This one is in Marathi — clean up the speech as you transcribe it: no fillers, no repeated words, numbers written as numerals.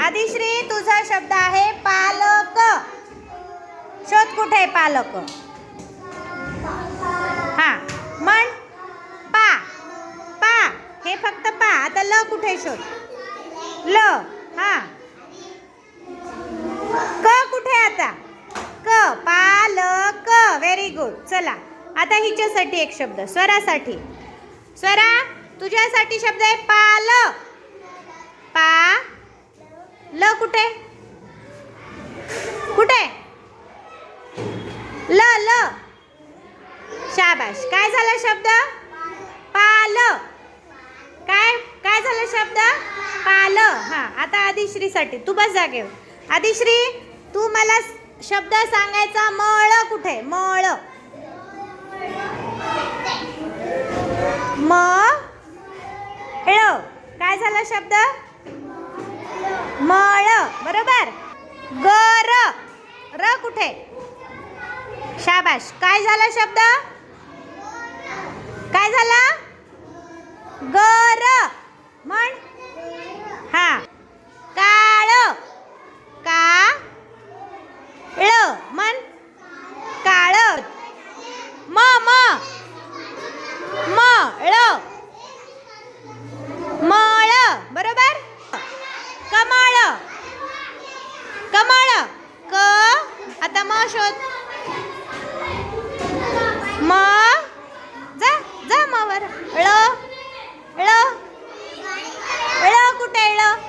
आदिश्री तुझा शब्द आहे पालक. शोध कुठे आहे पालक. हा म्हण पा. पा हे फक्त पा. आता ल कुठे शोध. ल. हा क कुठे आता. क पालक. Very good. चला आता हिच्यासाठी एक शब्द स्वरासाठी. स्वरा तुझ्यासाठी शब्द आहे पाल. पा ल कुठे कुठे. ल ल. शाबाश. काय झाला शब्द पाल. काय काय झालं शब्द पाल. हा आता आदिश्रीसाठी तू बस जागेवर. आदिश्री तू मला शब्द सांगायचा. मळ कुठे. मळ. मळ. काय झाला शब्द मळ. बरोबर. गर. र कुठे. शाबाश. काय झाला शब्द काय झाला गर. म्हण हा काळ. का ळ. म्हण काळ. म म मळ. मळ. बरोबर. कमळ. कमळ. क आता म शोध. म जा जा म वर. ळ. ळ. ळ कुठे ळ.